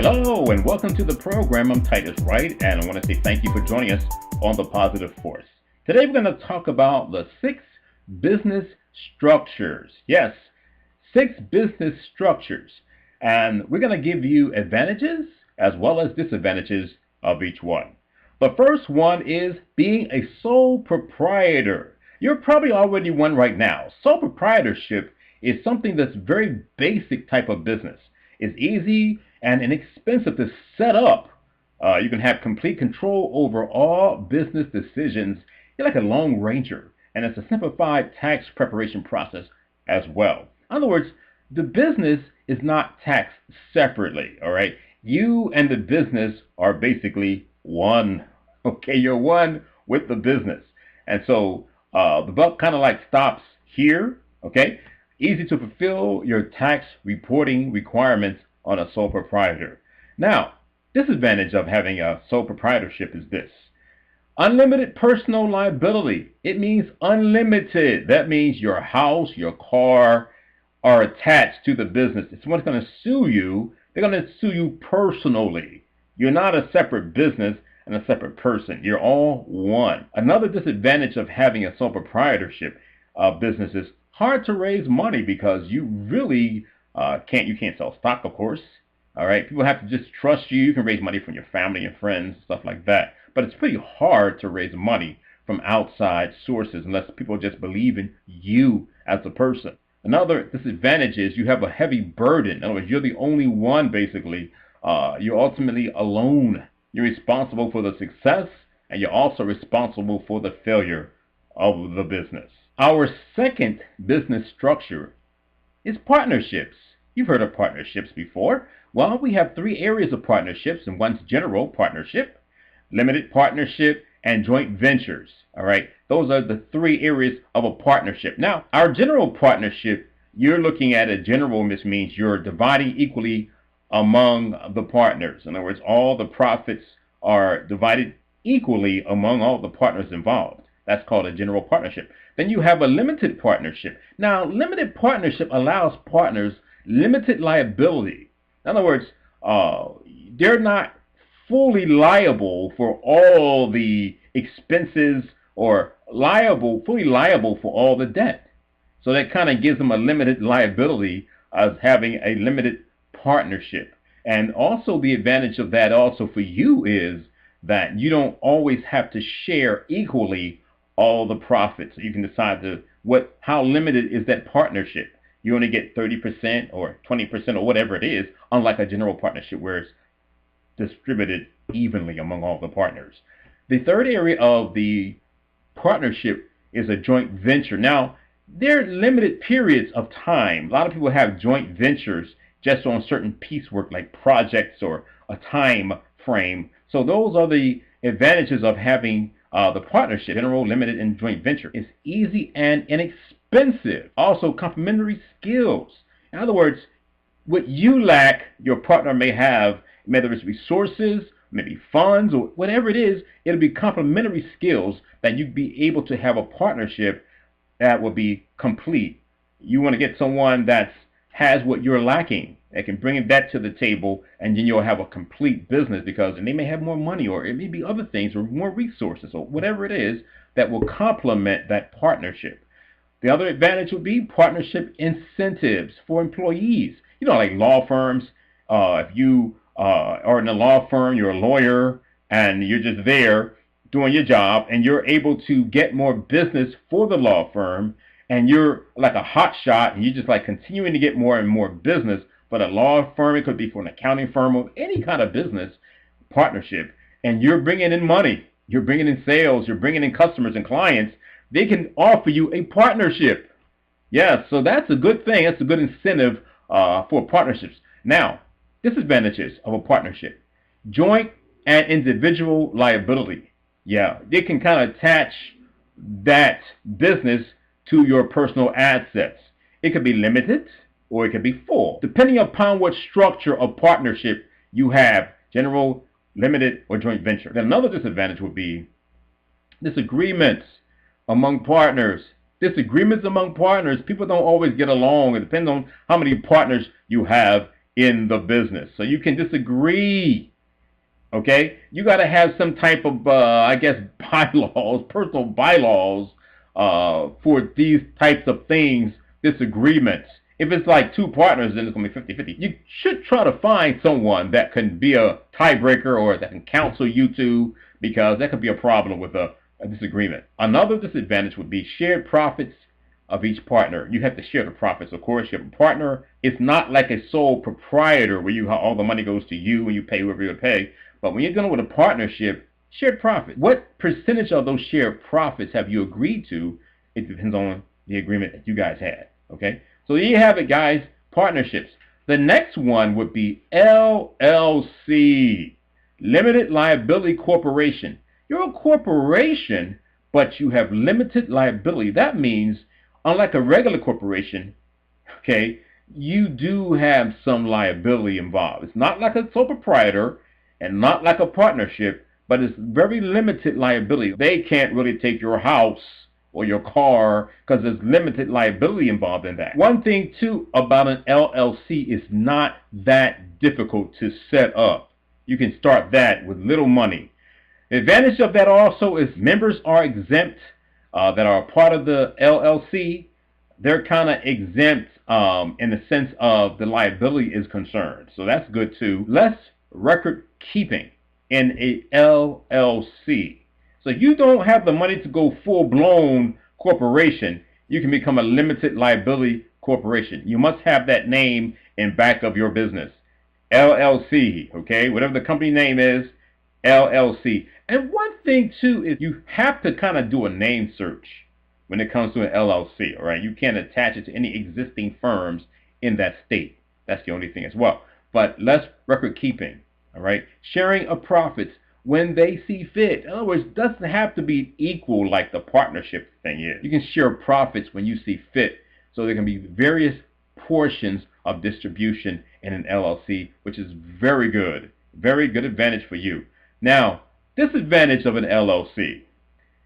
Hello and welcome to the program. I'm Titus Wright and I want to say thank you for joining us on The Positive Force. Today we're going to talk about the 6 business structures. Yes, 6 business structures. And we're going to give you advantages as well as disadvantages of each one. The first one is being a sole proprietor. You're probably already one right now. Sole proprietorship is something that's very basic type of business. It's easy and inexpensive to set up. You can have complete control over all business decisions. You're like a lone ranger, and it's a simplified tax preparation process as well. In other words, the business is not taxed separately, all right? You and the business are basically one, okay? You're one with the business. And so the buck kind of like stops here, okay? Easy to fulfill your tax reporting requirements on a sole proprietor. Now, disadvantage of having a sole proprietorship is this. Unlimited personal liability. It means unlimited. That means your house, your car are attached to the business. If someone's going to sue you, they're going to sue you personally. You're not a separate business and a separate person. You're all one. Another disadvantage of having a sole proprietorship business is hard to raise money because you really can't sell stock, of course. All right, people have to just trust you. You can raise money from your family and friends, stuff like that. But it's pretty hard to raise money from outside sources unless people just believe in you as a person. Another disadvantage is you have a heavy burden. In other words, you're the only one, basically. You're ultimately alone. You're responsible for the success, and you're also responsible for the failure of the business. Our second business structure is partnerships. You've heard of partnerships before. Well, we have 3 areas of partnerships, and one's general partnership, limited partnership, and joint ventures. All right, those are the 3 areas of a partnership. Now, our general partnership, you're looking at a general, which means you're dividing equally among the partners. In other words, all the profits are divided equally among all the partners involved. That's called a general partnership. Then you have a limited partnership. Now, limited partnership allows partners limited liability. In other words, they're not fully liable for all the expenses or fully liable for all the debt. So that kind of gives them a limited liability as having a limited partnership. And also the advantage of that also for you is that you don't always have to share equally all the profits. You can decide how limited is that partnership. You only get 30% or 20% or whatever it is, unlike a general partnership where it's distributed evenly among all the partners. The third area of the partnership is a joint venture. Now, there are limited periods of time. A lot of people have joint ventures just on certain piecework like projects or a time frame. So those are the advantages of having the partnership, general, limited, and joint venture. It's easy and inexpensive. Also, complementary skills. In other words, what you lack, your partner may have, whether it's resources, maybe funds, or whatever it is, it'll be complementary skills that you'd be able to have a partnership that will be complete. You want to get someone that has what you're lacking, that can bring that to the table, and then you'll have a complete business because and they may have more money, or it may be other things, or more resources, or whatever it is that will complement that partnership. The other advantage would be partnership incentives for employees. You know, like law firms. If you are in a law firm, you're a lawyer, and you're just there doing your job, and you're able to get more business for the law firm, and you're like a hot shot, and you're just like continuing to get more and more business. But a law firm, it could be for an accounting firm or any kind of business partnership, and you're bringing in money, you're bringing in sales, you're bringing in customers and clients, they can offer you a partnership. Yeah, so that's a good thing. That's a good incentive for partnerships. Now, disadvantages of a partnership. Joint and individual liability. Yeah, they can kind of attach that business to your personal assets. It could be limited or it could be full, depending upon what structure of partnership you have, general, limited, or joint venture. Then another disadvantage would be disagreements among partners. Disagreements among partners. People don't always get along. It depends on how many partners you have in the business. So you can disagree. Okay, you got to have some type of, I guess, bylaws, personal bylaws, for these types of things, disagreements. If it's like two partners, then it's going to be 50-50. You should try to find someone that can be a tiebreaker or that can counsel you two, because that could be a problem with a disagreement. Another disadvantage would be shared profits of each partner. You have to share the profits. Of course, you have a partner. It's not like a sole proprietor where all the money goes to you and you pay whoever you pay. But when you're dealing with a partnership, shared profit. What percentage of those shared profits have you agreed to? It depends on the agreement that you guys had. Okay? So there you have it, guys. Partnerships. The next one would be LLC, Limited Liability Corporation. You're a corporation, but you have limited liability. That means, unlike a regular corporation, okay, you do have some liability involved. It's not like a sole proprietor and not like a partnership, but it's very limited liability. They can't really take your house or your car because there's limited liability involved in that. One thing, too, about an LLC is not that difficult to set up. You can start that with little money. The advantage of that also is members are exempt that are a part of the LLC. They're kind of exempt in the sense of the liability is concerned. So that's good too. Less record keeping in a LLC. So if you don't have the money to go full-blown corporation, you can become a limited liability corporation. You must have that name in back of your business. LLC, okay? Whatever the company name is, LLC. And one thing too is you have to kind of do a name search when it comes to an LLC, all right? You can't attach it to any existing firms in that state. That's the only thing as well. But less record keeping, all right? Sharing of profits when they see fit. In other words, it doesn't have to be equal like the partnership thing is. You can share profits when you see fit. So there can be various portions of distribution in an LLC, which is very good. Very good advantage for you. Now, disadvantage of an LLC.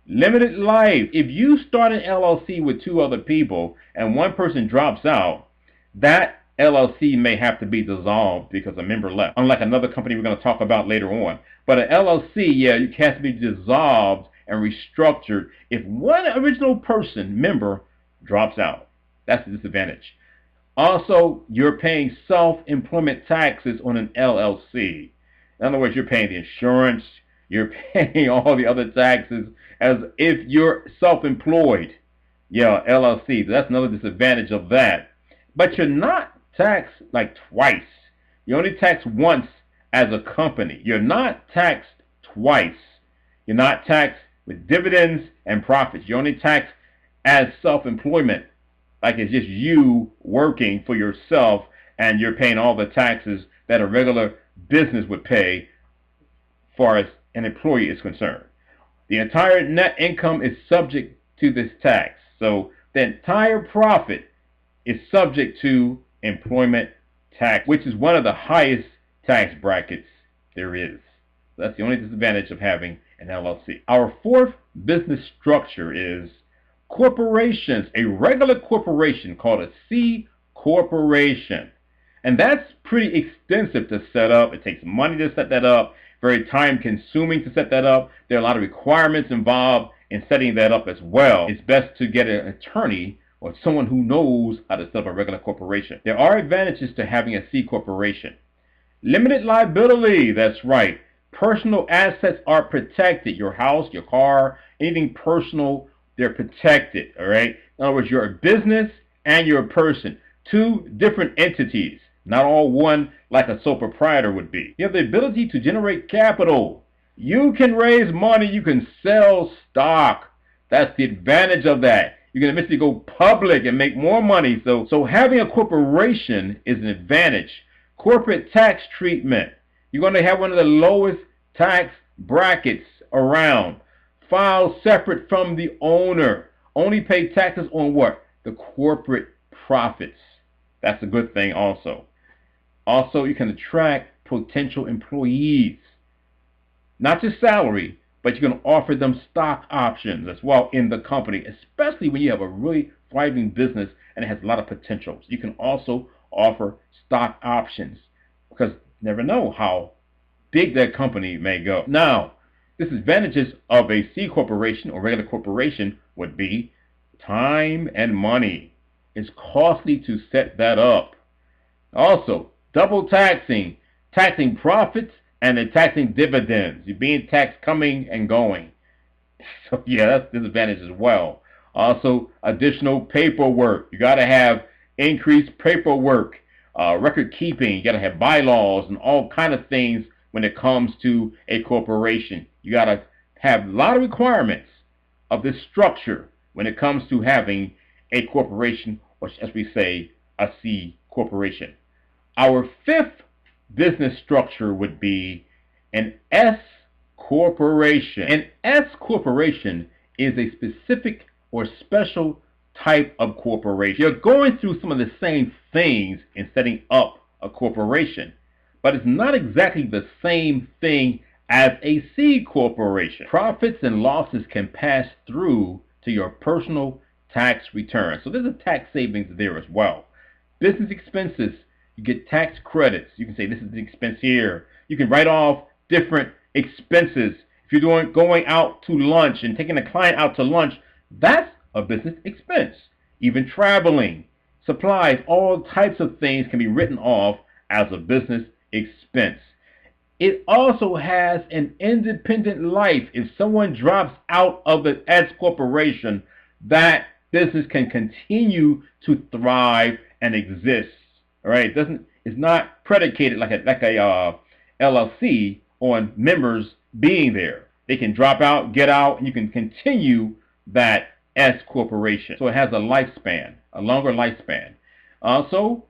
Limited life. If you start an LLC with two other people and one person drops out, that LLC may have to be dissolved because a member left. Unlike another company we're going to talk about later on. But an LLC, yeah, it has to be dissolved and restructured if one original member drops out. That's the disadvantage. Also, you're paying self-employment taxes on an LLC. In other words, you're paying the insurance, you're paying all the other taxes as if you're self-employed. Yeah, LLC. That's another disadvantage of that. But you're not taxed like twice. You're only taxed once as a company. You're not taxed twice. You're not taxed with dividends and profits. You're only taxed as self-employment. Like it's just you working for yourself and you're paying all the taxes that a regular business would pay as far as an employee is concerned. The entire net income is subject to this tax. So the entire profit is subject to employment tax, which is one of the highest tax brackets there is. That's the only disadvantage of having an LLC. Our fourth business structure is corporations. A regular corporation called a C corporation. And that's pretty expensive to set up. It takes money to set that up. Very time consuming to set that up. There are a lot of requirements involved in setting that up as well. It's best to get an attorney or someone who knows how to set up a regular corporation. There are advantages to having a C corporation. Limited liability, that's right. Personal assets are protected. Your house, your car, anything personal, they're protected, all right? In other words, you're a business and you're a person. Two different entities, not all one like a sole proprietor would be. You have the ability to generate capital. You can raise money, you can sell stock. That's the advantage of that. You can eventually go public and make more money. So having a corporation is an advantage. Corporate tax treatment. You're going to have one of the lowest tax brackets around. File separate from the owner. Only pay taxes on what? The corporate profits. That's a good thing also. Also, you can attract potential employees. Not just salary, but you can offer them stock options as well in the company, especially when you have a really thriving business and it has a lot of potentials. You can also offer stock options because you never know how big that company may go. Now, disadvantages of a C corporation or regular corporation would be time and money. It's costly to set that up. Also, double taxing, taxing profits and then taxing dividends. You're being taxed coming and going. So yeah, that's a disadvantage as well. Also, additional paperwork. You got to have increased paperwork, record keeping. You got to have bylaws and all kind of things when it comes to a corporation. You got to have a lot of requirements of this structure when it comes to having a corporation, or as we say, a C corporation. Our fifth business structure would be an S corporation. An S corporation is a specific or special type of corporation. You're going through some of the same things in setting up a corporation, but it's not exactly the same thing as a C corporation. Profits and losses can pass through to your personal tax return. So there's a tax savings there as well. Business expenses, you get tax credits. You can say this is the expense here. You can write off different expenses. If you're going out to lunch and taking a client out to lunch, that's a business expense. Even traveling, supplies, all types of things can be written off as a business expense. It also has an independent life. If someone drops out of the S corporation, that business can continue to thrive and exist. All right, it's not predicated like a LLC on members being there. They can drop out, get out, and you can continue that S corporation. So it has a lifespan, a longer lifespan. Also,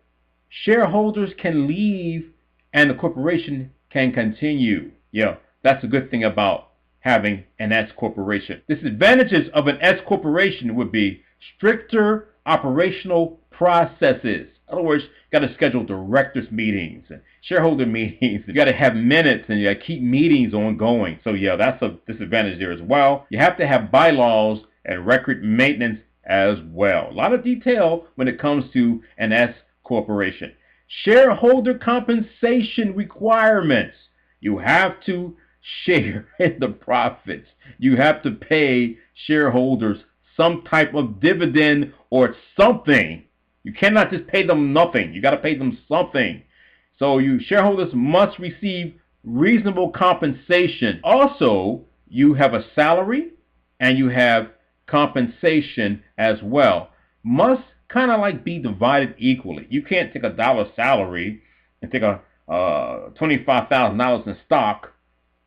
shareholders can leave and the corporation can continue. Yeah, that's a good thing about having an S corporation. Disadvantages of an S corporation would be stricter operational processes. In other words, you got to schedule directors meetings and shareholder meetings. You got to have minutes and you got to keep meetings ongoing. So yeah, that's a disadvantage there as well. You have to have bylaws and record maintenance as well. A lot of detail when it comes to an S corporation. Shareholder compensation requirements. You have to share in the profits. You have to pay shareholders some type of dividend or something. You cannot just pay them nothing. You got to pay them something. So shareholders must receive reasonable compensation. Also, you have a salary and you have compensation as well. Must kind of like be divided equally. You can't take $1 salary and take a $25,000 in stock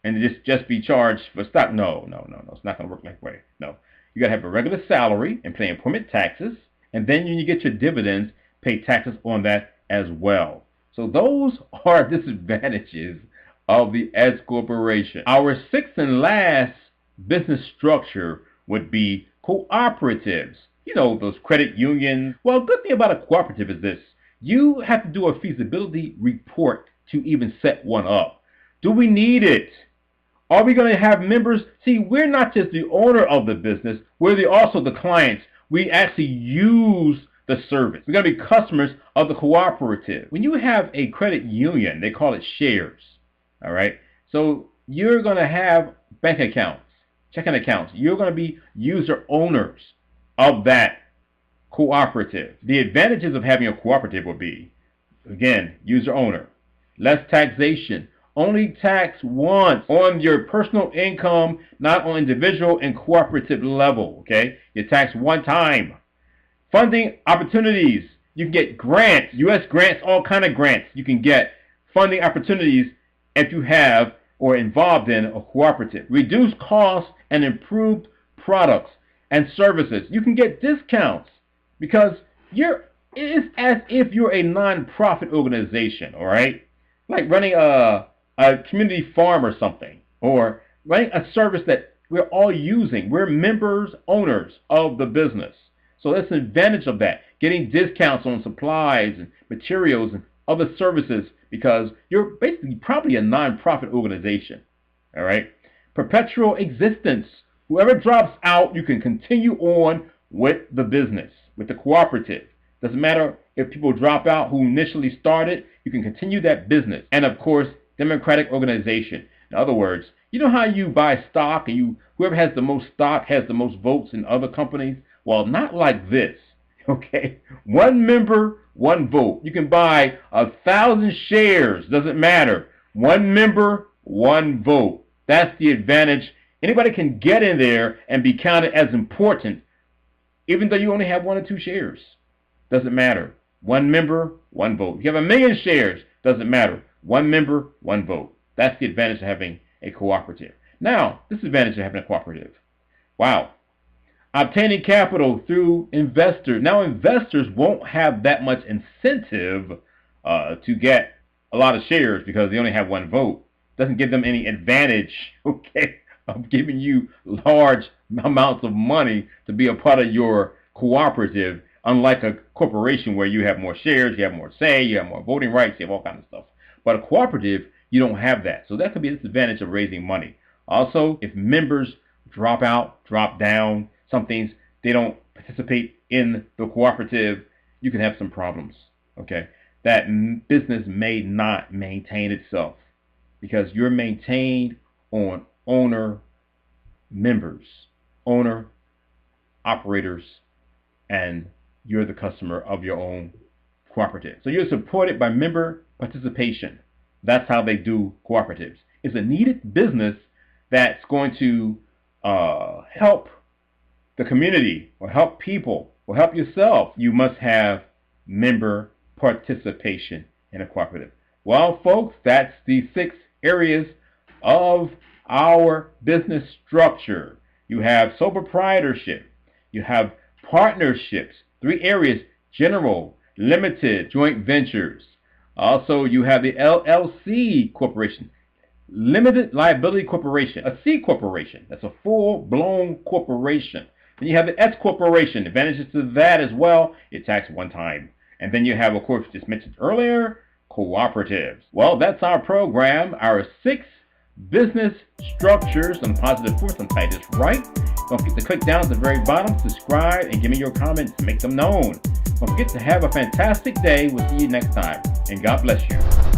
and just be charged for stock. No. It's not going to work that way. No. You got to have a regular salary and pay employment taxes. And then when you get your dividends, pay taxes on that as well. So those are disadvantages of the S corporation. Our sixth and last business structure would be cooperatives. You know, those credit unions. Well, good thing about a cooperative is this. You have to do a feasibility report to even set one up. Do we need it? Are we going to have members? See, we're not just the owner of the business. We're also the clients. We actually use the service. We're going to be customers of the cooperative. When you have a credit union, they call it shares. All right. So you're going to have bank accounts, checking accounts. You're going to be user owners of that cooperative. The advantages of having a cooperative would be, again, user owner, less taxation, only tax once on your personal income, not on individual and cooperative level, okay? You tax one time. Funding opportunities. You can get grants, U.S. grants, all kind of grants. You can get funding opportunities if you have or involved in a cooperative. Reduce costs and improved products and services. You can get discounts because it's as if you're a non-profit organization, all right? Like running a community farm or something, or running a service that we're all using. We're members, owners of the business. So that's an advantage of that, getting discounts on supplies and materials and other services because you're basically probably a non-profit organization, all right? Perpetual existence. Whoever drops out, you can continue on with the business, with the cooperative. Doesn't matter if people drop out who initially started, you can continue that business. And of course, democratic organization. In other words, you know how you buy stock and whoever has the most stock has the most votes in other companies? Well, not like this. Okay? One member, one vote. You can buy 1,000 shares, doesn't matter. One member, one vote. That's the advantage. Anybody can get in there and be counted as important, even though you only have 1 or 2 shares. Doesn't matter. One member, one vote. If you have 1,000,000 shares, doesn't matter. One member, one vote. That's the advantage of having a cooperative. Now, disadvantage of having a cooperative. Wow. Obtaining capital through investors. Now, investors won't have that much incentive to get a lot of shares because they only have one vote. Doesn't give them any advantage, okay, of giving you large amounts of money to be a part of your cooperative, unlike a corporation where you have more shares, you have more say, you have more voting rights, you have all kinds of stuff. But a cooperative, you don't have that. So that could be a disadvantage of raising money. Also, if members drop out, drop down, some things, they don't participate in the cooperative, you can have some problems, okay? That business may not maintain itself because you're maintained on owner members, owner operators, and you're the customer of your own cooperative. So you're supported by member participation. That's how they do cooperatives. It's a needed business that's going to help the community or help people or help yourself. You must have member participation in a cooperative. Well, folks, that's the 6 areas of our business structure. You have sole proprietorship. You have partnerships. 3 areas: general, limited, joint ventures. Also, you have the LLC corporation, limited liability corporation, a C corporation. That's a full-blown corporation. Then you have the S corporation. Advantages to that as well. It's taxed one time. And then you have, of course, just mentioned earlier, cooperatives. Well, that's our program, our 6 business structures on Positive Force. I'm Titus Wright. Don't forget to click down at the very bottom, subscribe, and give me your comments and make them known. Don't forget to have a fantastic day. We'll see you next time. And God bless you.